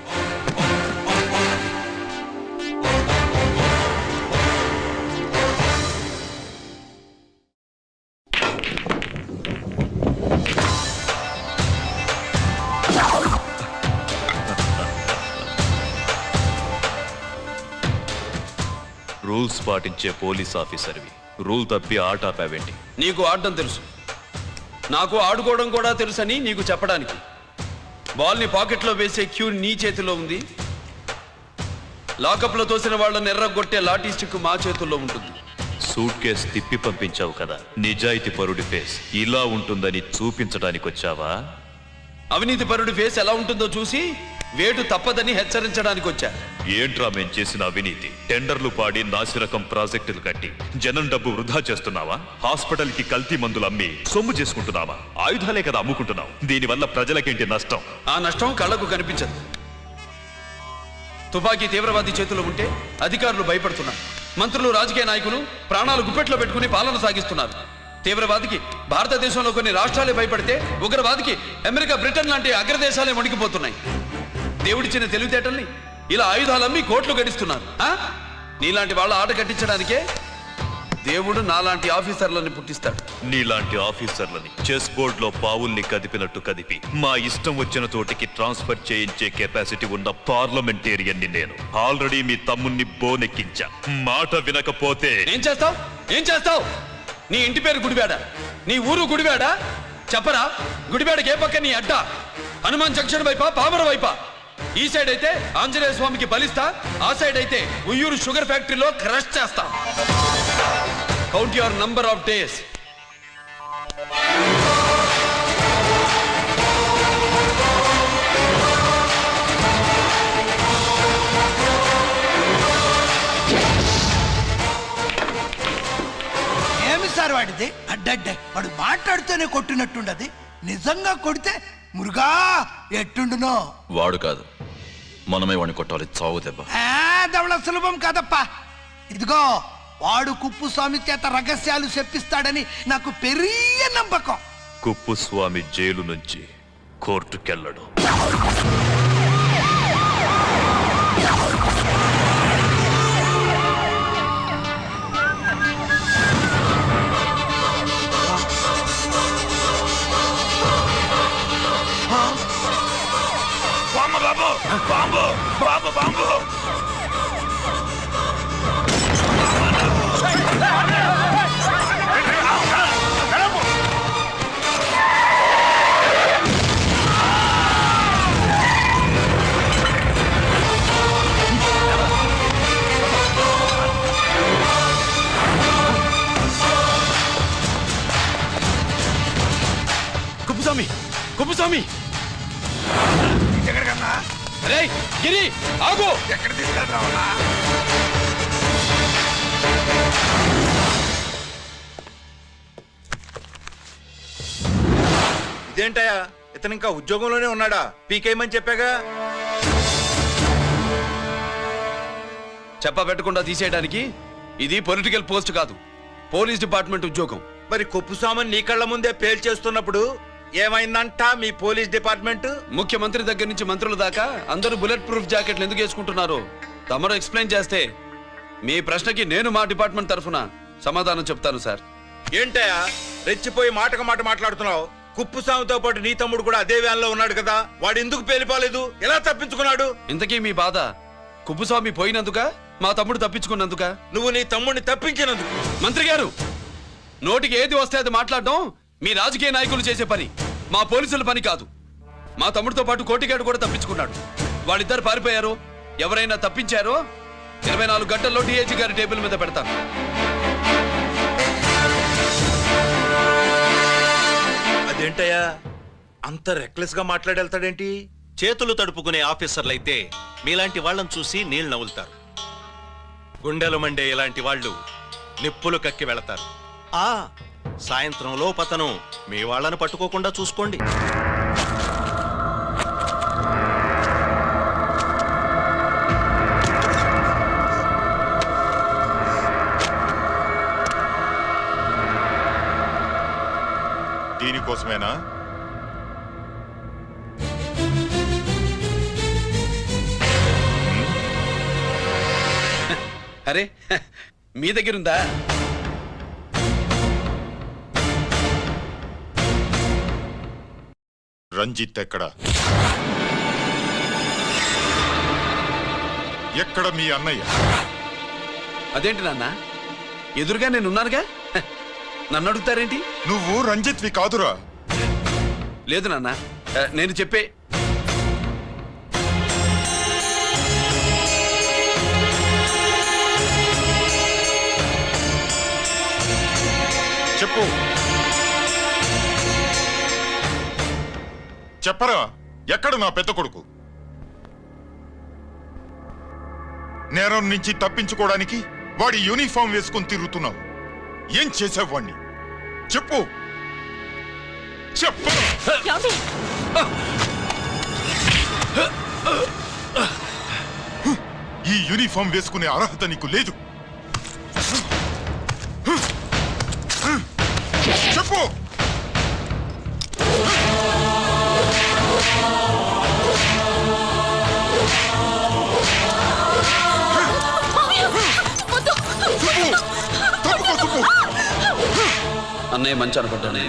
Speaker 9: రూల్స్ పాటించే పోలీస్ ఆఫీసర్వి రూల్ తప్పి ఆట ఆపావేంటి?
Speaker 7: నీకు ఆడడం తెలుసు, నాకు ఆడుకోవడం కూడా తెలుసని నీకు చెప్పడానికి. బాల్ని పాకెట్లో వేసే క్యూ నీ చేతిలో ఉంది. లాకప్లో తోసిన వాళ్ళని ఎర్రగొట్టే లాఠీ స్టిక్ మా చేతుల్లో ఉంటుంది.
Speaker 9: సూట్ కేసు తిప్పి పంపించావు కదా, నిజాయితీ పరుడి ఫేస్ ఇలా ఉంటుందని చూపించడానికి వచ్చావా?
Speaker 7: అవినీతి పరుడి ఫేస్ ఎలా ఉంటుందో చూసి వేటు తప్పదని హెచ్చరించడానికి వచ్చా.
Speaker 9: ఏంట్రా మేం చేసిన అవినీతి? టెండర్లు పాడి నాసిరకం ప్రాజెక్టులు కట్టి జనం డబ్బు వృధా చేస్తున్నావా? హాస్పిటల్ కి కల్తీ మందులు అమ్మి సొమ్ము చేసుకుంటున్నావా? ఆయుధాలే కదా అమ్ముకుంటున్నావు. దీనివల్ల ప్రజలకేంటి నష్టం?
Speaker 7: ఆ నష్టం కళ్ళకు కనిపించదు. తుపాకీ తీవ్రవాది చేతిలో ఉంటే అధికారులు భయపడుతున్నారు. మంత్రులు, రాజకీయ నాయకులు ప్రాణాలు గుప్పెట్లో పెట్టుకుని పాలన సాగిస్తున్నారు. తీవ్రవాదికి భారతదేశంలో కొన్ని రాష్ట్రాలే భయపడితే ఉగ్రవాదికి అమెరికా, బ్రిటన్ లాంటి అగ్రదేశాలే వణికిపోతున్నాయి. దేవుడిచ్చిన తెలివితేటల్ని ఇలా ఆయుధాలమ్మి కోట్లు గడిస్తున్నారు. నీలాంటి వాళ్ళ ఆట కట్టించడానికే దేవుడు నాలాంటి ఆఫీసర్లని పుట్టిస్తాడు.
Speaker 9: నీలాంటి ఆఫీసర్లని చెస్ బోర్డ్ లో పావుల్ని కదిపినట్టు కదిపి మా ఇష్టం వచ్చిన చోటికి ట్రాన్స్ఫర్ చేయించే కెపాసిటీ ఉన్న పార్లమెంటేరియన్ ని నేను. ఆల్రెడీ మీ తమ్ముణ్ణి బోనెక్కించా. మాట వినకపోతే
Speaker 7: ఏం చేస్తావు? నీ ఇంటి పేరు గుడివాడ, నీ ఊరు గుడివాడ, చెప్పరా గుడిబేడకి ఏ పక్క నీ అడ్డ? హనుమాన్ జంక్షన్ వైపా పామర వైపా? ఈ సైడ్ అయితే ఆంజనేయ స్వామికి బలిస్తా, ఆ సైడ్ అయితే ఉయ్యూరు షుగర్ ఫ్యాక్టరీలో క్రష్ చేస్తా. Count your number of days.
Speaker 20: ఏమి సార్ వాడిది? అడ్డడ్డే వాడు మాట్లాడుతూనే కొట్టినట్టుండది. నిజంగా కొడితే మురుగా ఎట్టుండునో.
Speaker 17: వాడు కాదు, మనమే వాడిని కొట్టాలి. చావు దెబ్బ.
Speaker 20: దవళ సులభం కాదప్పా. ఇదిగో వాడు కుప్పుస్వామి చేత రహస్యాలు చెప్పిస్తాడని నాకు పెరియ నమ్మకం.
Speaker 9: కుప్పుస్వామి జైలు నుంచి కోర్టుకెళ్ళడు.
Speaker 3: Bomb bomb bomb
Speaker 7: Kuppuswamy, Kuppuswamy!
Speaker 20: ఎక్కడికన్నా?
Speaker 7: రేయ్ గిరి ఆగు!
Speaker 20: ఎక్కడ తీసుకెళ్తావా?
Speaker 3: ఇదేంటయ్యా, ఇతను ఇంకా ఉద్యోగంలోనే ఉన్నాడా? పీకేయమని చెప్పాగా.
Speaker 7: చెప్ప పెట్టకుండా తీసేయడానికి ఇది పొలిటికల్ పోస్ట్ కాదు, పోలీస్ డిపార్ట్మెంట్ ఉద్యోగం.
Speaker 3: మరి కుప్పుస్వామిని నీ కళ్ళ ముందే పేల్చేస్తున్నప్పుడు ఏమైందంట మీ పోలీస్ డిపార్ట్మెంట్?
Speaker 7: ముఖ్యమంత్రి దగ్గర నుంచి మంత్రుల దాకా అందరూ బుల్లెట్ ప్రూఫ్ జాకెట్లు ఎందుకు వేసుకుంటున్నారు తమరు ఎక్స్ప్లెయిన్ చేస్తే మీ ప్రశ్నకి నేను మా డిపార్ట్మెంట్ తరఫున సమాధానం చెప్తాను సార్.
Speaker 3: ఏంటయ్యా రెచ్చిపోయి మాటకు మాట మాట్లాడుతున్నావు? కుప్పుస్వామితో పాటు నీ తమ్ముడు కూడా అదే వ్యాన్లో ఉన్నాడు కదా, వాడు ఎందుకు పేలిపోలేదు? ఎలా తప్పించుకున్నాడు?
Speaker 7: ఇంతకీ మీ బాధ కుప్పుస్వామి పోయినందుక, మా తమ్ముడు తప్పించుకున్నందుక?
Speaker 3: నువ్వు నీ తమ్ముడిని తప్పించినందుకు.
Speaker 7: మంత్రి గారు, నోటికి ఏది వస్తే అది మాట్లాడడం మీ రాజకీయ నాయకులు చేసే పని, మా పోలీసుల పని కాదు. మా తమ్ముడితో పాటు కోటిగాడు కూడా తప్పించుకున్నాడు. వాళ్ళిద్దరు పారిపోయారు. ఎవరైనా తప్పించారో 24 గంటల్లో డిఐజీ గారి టేబుల్ మీద పెడతాను.
Speaker 3: అదేంటయ్యా అంత రెక్లెస్ గా మాట్లాడేళ్తాడేంటి?
Speaker 1: చేతులు తడుపుకునే ఆఫీసర్లైతే మీలాంటి వాళ్ళని చూసి నీళ్ళు నవ్వులుతారు. గుండెలు మండే ఇలాంటి వాళ్ళు నిప్పులు కక్కి వెళతారు. సాయంత్రంలో పతను మీ వాళ్ళని పట్టుకోకుండా చూసుకోండి.
Speaker 10: దీనికోసమేనా?
Speaker 7: అరే మీ దగ్గరుందా?
Speaker 10: రంజిత్ ఎక్కడ? ఎక్కడ మీ అన్నయ్య?
Speaker 7: అదేంటి నాన్న, ఎదురుగా నేనున్నానుగా, నన్ను అడుగుతారేంటి?
Speaker 10: నువ్వు రంజిత్వి కాదురా.
Speaker 7: లేదు నాన్న, నేను చెప్పే
Speaker 10: చెప్పు. చెప్పరా, ఎక్కడ నా పెద్ద కొడుకు? నేరం నుంచి తప్పించుకోవడానికి వాడి యూనిఫామ్ వేసుకుని తిరుగుతున్నావు. ఏం చేసావు వాణ్ణి? చెప్పు, చెప్పు. ఈ యూనిఫామ్ వేసుకునే అర్హత నీకు లేదు. చెప్పు.
Speaker 7: అన్నయ్య మంచి అనుకుంటానే.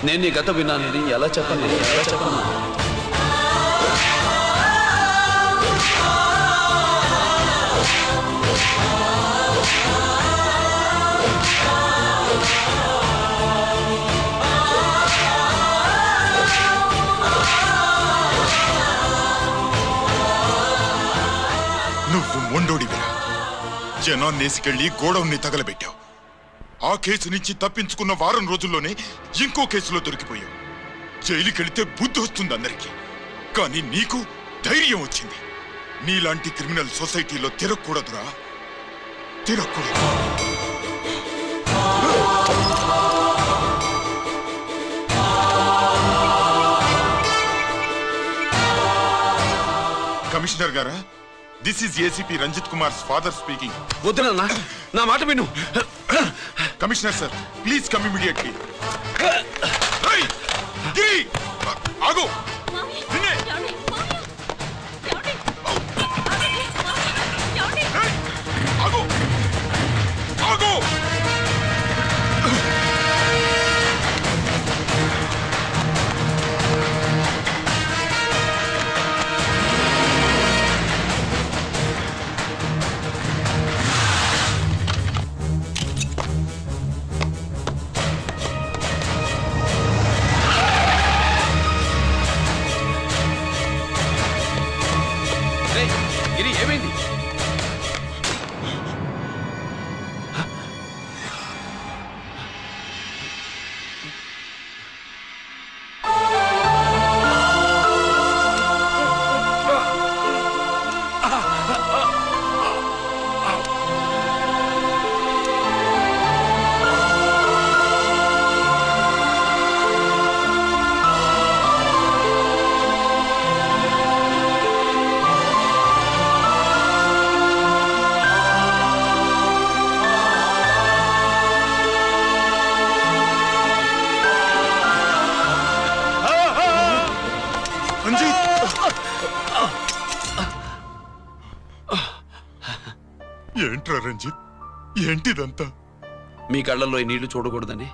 Speaker 7: నేను నీ గత విన్నానని ఎలా చెప్పను?
Speaker 4: జనాన్నేసుకెళ్లి గోడౌన్ని తగలబెట్టావు. ఆ కేసు నుంచి తప్పించుకున్న వారం రోజుల్లోనే ఇంకో కేసులో దొరికిపోయావు. జైలుకెళ్తే బుద్ధి వస్తుంది అందరికీ, కానీ నీకు ధైర్యం వచ్చింది. నీలాంటి క్రిమినల్ సొసైటీలో తిరగకూడదురా, తిరగకూడదు. కమిషనర్ గారా, this is ACP Ranjith Kumar father speaking.
Speaker 7: వద్దునన్నా, నా మాట విను.
Speaker 4: Commissioner sir, please come immediately. ఆగు. ఆగు. ఆగు.
Speaker 7: గిరి, ఏమైంది?
Speaker 4: ఏంట్రా రంజిత్, ఏంటిదంతా?
Speaker 7: మీ కళ్ళల్లో ఈ నీళ్లు చూడకూడదని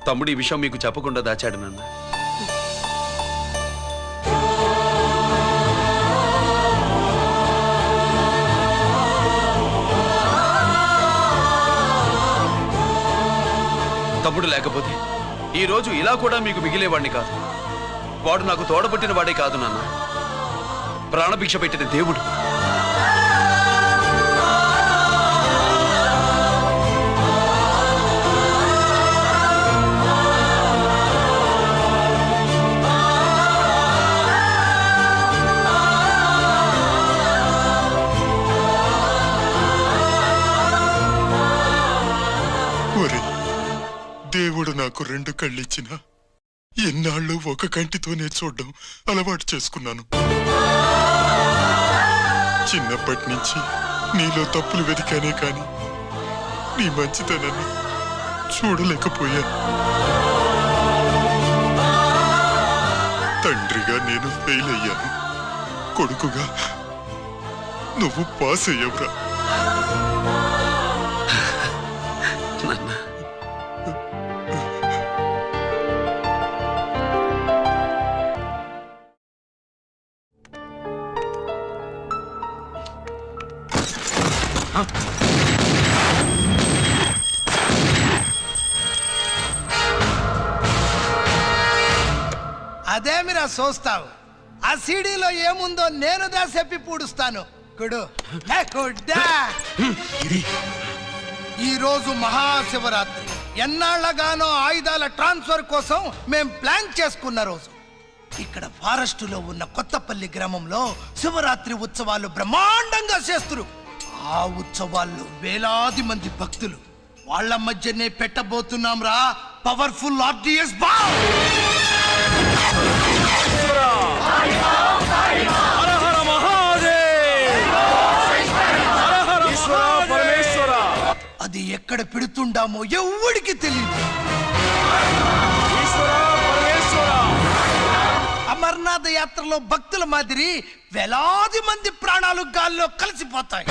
Speaker 7: తమ్ముడు ఈ విషయం మీకు చెప్పకుండా దాచాడు నాన్న. తమ్ముడు లేకపోతే ఈ రోజు ఇలా కూడా మీకు మిగిలేవాడిని కాదు. వాడు నాకు తోడబుట్టిన వాడే కాదు నాన్న, ప్రాణభిక్ష పెట్టిన దేవుడు.
Speaker 4: దేవుడు నాకు 2 కళ్ళిచ్చినా ఎన్నాళ్ళు ఒక కంటితోనే చూడడం అలవాటు చేసుకున్నాను. చిన్నప్పటి నుంచి నీలో తప్పులు వెతికానే కాని నీ మంచితనాన్ని చూడలేకపోయాను. తండ్రిగా నేను ఫెయిల్ అయ్యాను, కొడుకుగా నువ్వు పాస్ అయ్యవురా.
Speaker 20: అదేమిరా చూస్తావు? ఆ సీడీలో ఏముందో నేను దా చెప్పి పూడుస్తాను. కుడు ఈ రోజు మహాశివరాత్రి. ఎన్నాళ్లగానో ఆయుధాల ట్రాన్స్ఫర్ కోసం మేం ప్లాన్ చేసుకున్న రోజు. ఇక్కడ ఫారెస్టులో ఉన్న కొత్తపల్లి గ్రామంలో శివరాత్రి ఉత్సవాలు బ్రహ్మాండంగా చేస్తున్నారు. ఆ ఉత్సవాల్లో వేలాది మంది భక్తులు. వాళ్ళ మధ్యనే పెట్టబోతున్నాం రా పవర్ఫుల్ ఆర్డిఎస్ బాంబ్. అది ఎక్కడ పెడుతుండామో ఎవడికి తెలియదు. అమర్నాథ్ యాత్రలో భక్తుల మాదిరి వేలాది మంది ప్రాణాలు గాల్లో కలిసిపోతాయి.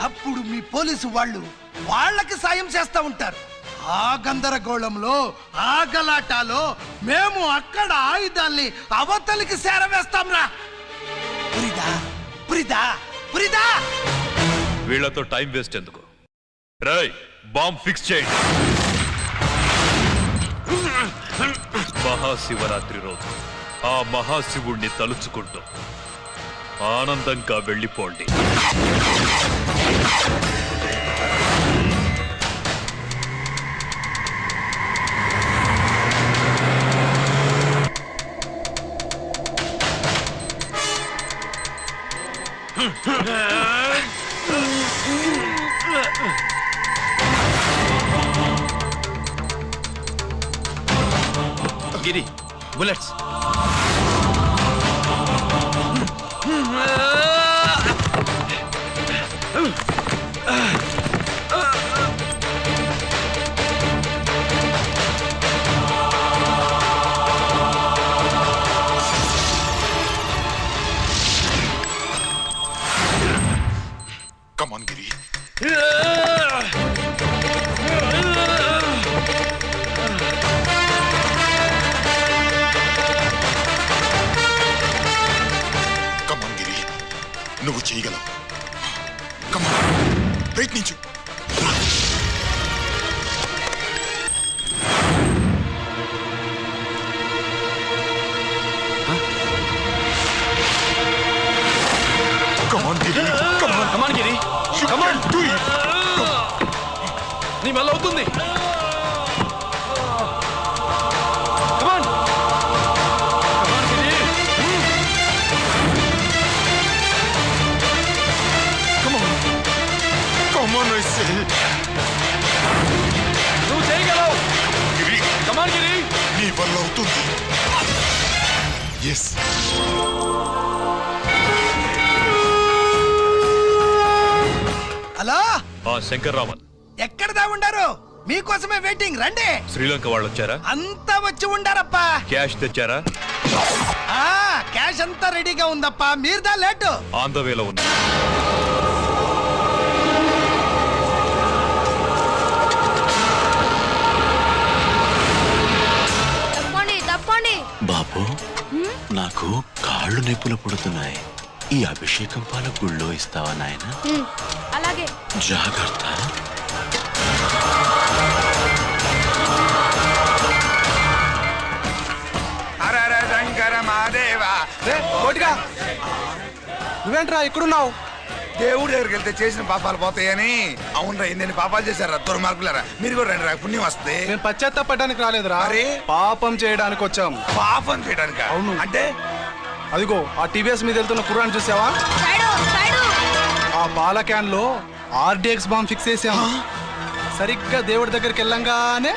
Speaker 20: అప్పుడు మీ పోలీసు వాళ్ళు వాళ్ళకి సాయం చేస్తా ఉంటారు. ఆ గందరగోళంలో, ఆ గలాటాలో మేము అక్కడ ఆయుధాల్ని అవతలికి చేరవేస్తాం రా. పురిదా పురిదా పురిదా.
Speaker 9: వీళ్లతో టైం వేస్ట్ ఎందుకు? రై, బాంబ్ ఫిక్స్ చేయండి. మహాశివరాత్రి రోజు ఆ మహాశివుణ్ణి తలుచుకుంటూ ఆనందంగా వెళ్ళిపోండి.
Speaker 7: గిరి bullets.
Speaker 4: Come on, Giri. Come on, Giri. నువ్వు చేయగలవు. Come on. ప్రయత్నించు. Come on, Giri. Come on.
Speaker 7: Come on, Giri.
Speaker 4: Come on, do it.
Speaker 7: నీ వల్ల అవుతుంది. Come on. Come on, Giri.
Speaker 4: Come on. Come on, I say.
Speaker 7: నువ్వు చేయగలవు.
Speaker 4: Giri.
Speaker 7: Come on, Giri.
Speaker 4: నీ వల్ల అవుతుంది. Yes.
Speaker 20: హలో
Speaker 9: శంకర్ రామన్,
Speaker 20: ఎక్కడ దా ఉండారు? మీకోసమే వెయిటింగ్. రండి.
Speaker 9: శ్రీలంక వాళ్ళు వచ్చారా?
Speaker 20: అంతా వచ్చి ఉండారప్పా.
Speaker 9: క్యాష్ తెచ్చారా?
Speaker 20: క్యాష్ అంతా రెడీగా ఉందప్పా. మీరుదా లేటు.
Speaker 9: ఆన్ ద వేలో ఉంది.
Speaker 17: తప్పండి బాబు, నాకు కాళ్ళు నొప్పులు పుడుతున్నాయి. ఈ అభిషేకం పాల గుళ్ళో ఇస్తావా నాయన?
Speaker 2: అలాగే.
Speaker 17: జాగ్రత్త.
Speaker 6: నువ్వేంట్రా ఇక్కడున్నావు? దేవుడి దగ్గరికి వెళ్తే చేసిన పాపాలు పోతాయని. అవునరా, ఎన్ని పాపాలు చేశారా దుర్మార్గులారా. మీరు కూడా రండి రా, పుణ్యం వస్తే.
Speaker 12: నేను పశ్చాత్తాపడడానికి రాలేదురా, పాపం చేయడానికి వచ్చాం.
Speaker 6: పాపం చేయడానికి?
Speaker 12: అవును.
Speaker 6: అంటే
Speaker 12: అదిగో ఆ టీవీఎస్ మీద వెళ్తున్న కుర్రాన్ని చూసావా? ఆ పాల క్యాన్ లో ఆర్డిఎక్స్ బాంబ్ ఫిక్స్ చేసాం. సరిగ్గా దేవుడి దగ్గరికి వెళ్ళంగానే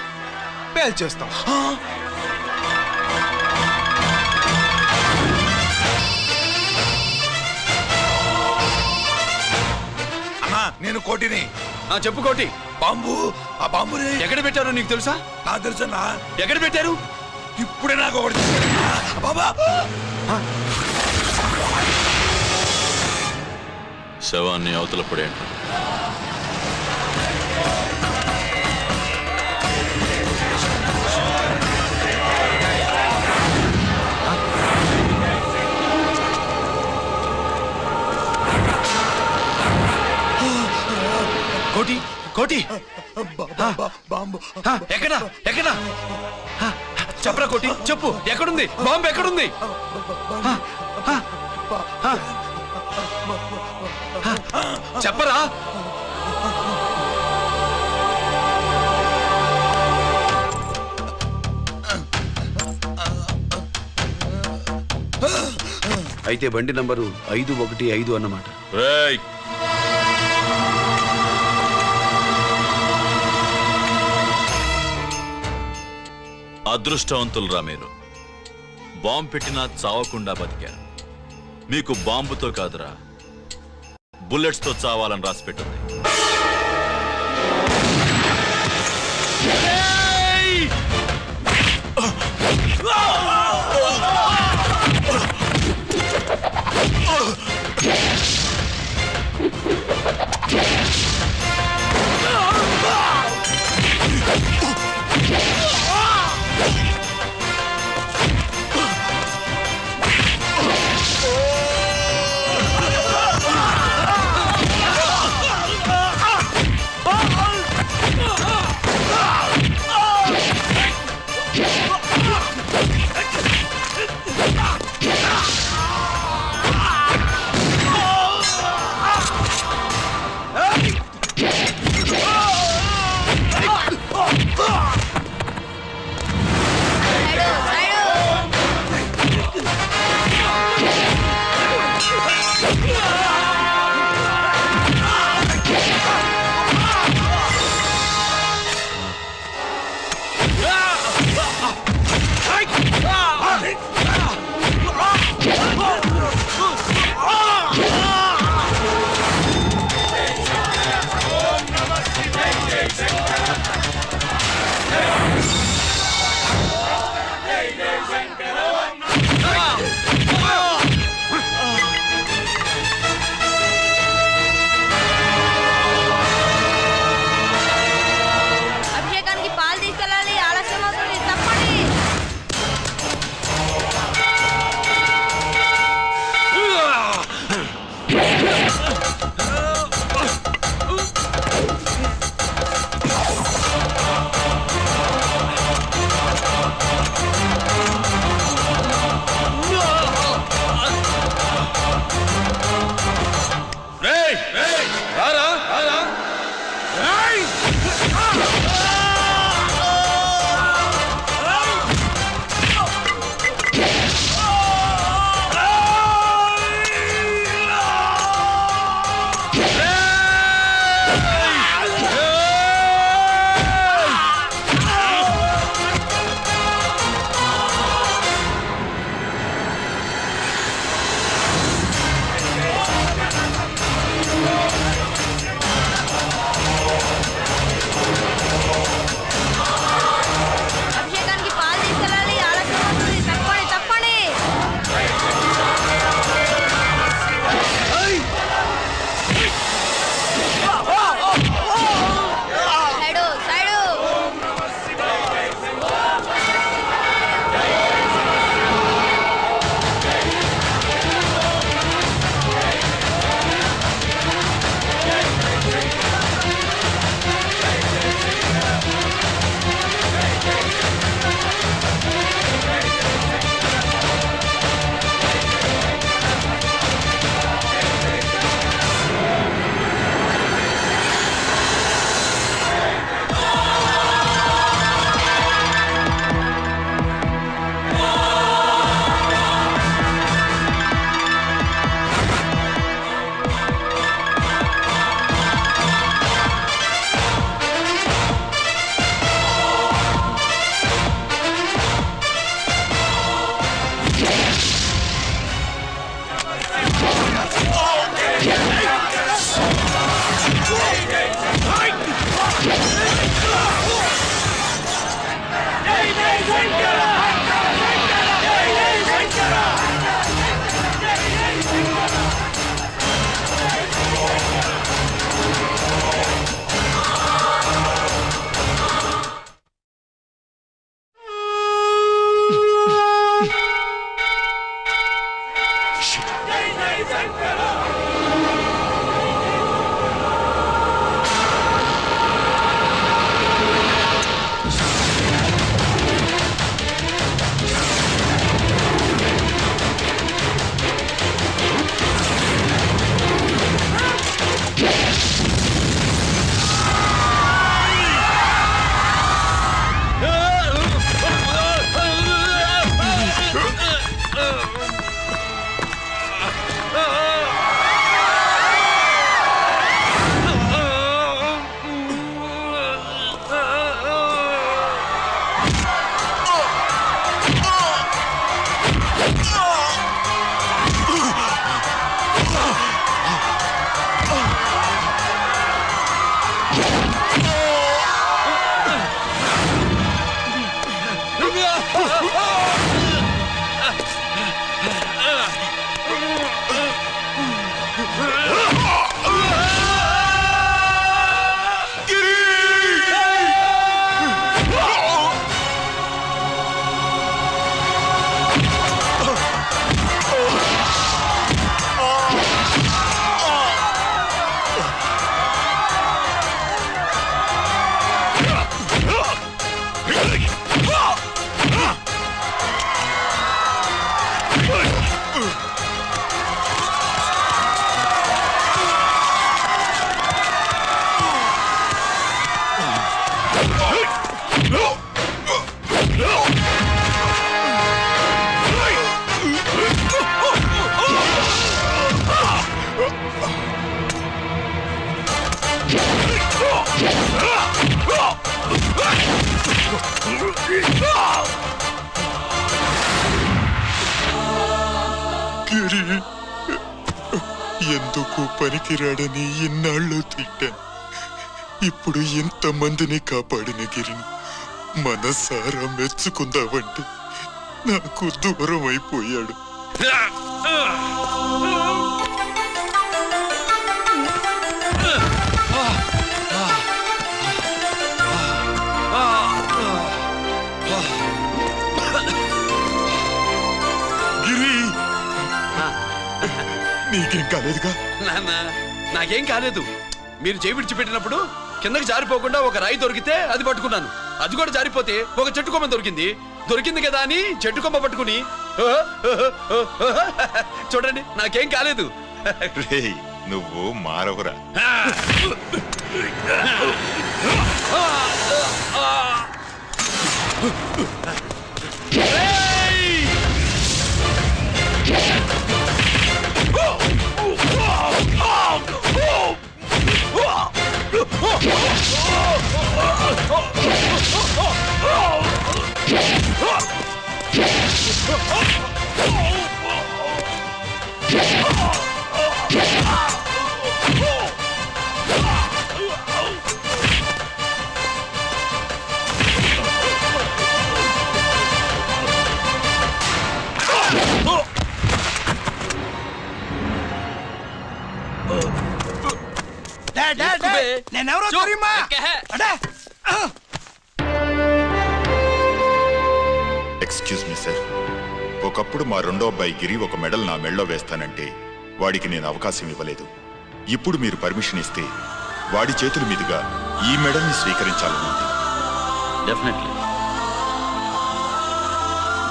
Speaker 12: పేల్చేస్తాం.
Speaker 6: అన్నా, నేను కోటిని.
Speaker 7: చెప్పు కోటి.
Speaker 6: బాంబు, ఆ బాంబుని
Speaker 7: ఎక్కడ పెట్టారో నీకు తెలుసా?
Speaker 6: నాకు తెలుసన్నా.
Speaker 7: ఎక్కడ పెట్టారు?
Speaker 6: ఇప్పుడే నాకు ఒకటి బాబా.
Speaker 17: శవాన్ని అవతల పడేయండి.
Speaker 7: కోటి, కోటి.
Speaker 6: బాంబు
Speaker 7: ఎక్కడ ఎక్కడ చెప్పరా కోటి, చెప్పు. ఎక్కడుంది బాంబు? ఎక్కడుంది? చెప్పరా. అయితే బండి నంబరు 515 అన్నమాట.
Speaker 17: అదృష్టవంతులురా మీరు. బాంబు పెట్టినా చావకుండా బతికారు. మీకు బాంబుతో కాదురా, బుల్లెట్స్ తో చావాలని రాసి పెట్టింది.
Speaker 4: గిరి ఎందుకు పనికిరాడని ఇన్నాళ్ళు తిట్టాను. ఇప్పుడు ఎంతమందిని కాపాడిన గిరిని మనసారా మెచ్చుకుందామంటే నాకు దూరం అయిపోయాడు. గిరి నీకేం కాలేదుగా?
Speaker 7: నాన్న నాకేం కాలేదు. మీరు చేయి విడిచిపెట్టినప్పుడు కిందకి జారిపోకుండా ఒక రాయి దొరికితే అది పట్టుకున్నాను. అది కూడా జారిపోతే ఒక చెట్టు కొమ్మ దొరికింది కదా అని చెట్టు కొమ్మ పట్టుకుని చూడండి నాకేం కాలేదు.
Speaker 4: నువ్వు మారవురా.
Speaker 20: నేనెవరో తెలియమా?
Speaker 4: ఎక్స్క్యూజ్ మీ సార్, ఒకప్పుడు మా రెండో అబ్బాయి గిరి ఒక మెడల్ నా మెడలో వేస్తానంటే వాడికి నేను అవకాశం ఇవ్వలేదు. ఇప్పుడు మీరు పర్మిషన్ ఇస్తే వాడి చేతుల మీదుగా ఈ మెడల్ని స్వీకరించాలనుంది.
Speaker 17: డెఫినెట్లీ.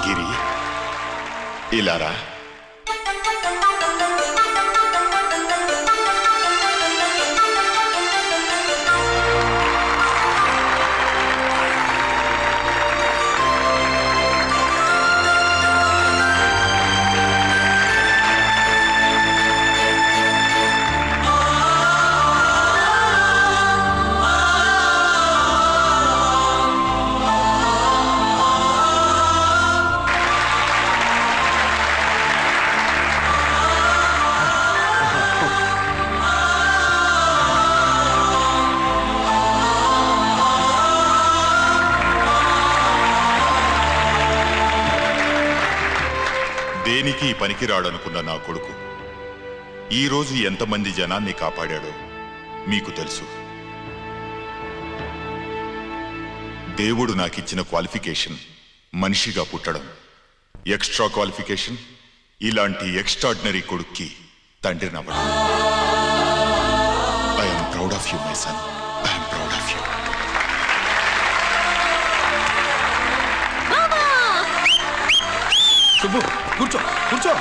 Speaker 4: గిరి ఇలారా. దేనికి పనికిరాడనుకున్న నా కొడుకు ఈ రోజు ఎంతమంది జనాన్ని కాపాడాడో మీకు తెలుసు. దేవుడు నాకిచ్చిన క్వాలిఫికేషన్ మనిషిగా పుట్టడం. ఎక్స్ట్రా క్వాలిఫికేషన్ ఇలాంటి ఎక్స్ట్రాడినరీ కొడుక్కి తండ్రి నవ్వడం. I'm proud of you my son. I'm proud of you.
Speaker 7: Shubhu కూర్చో కూర్చో.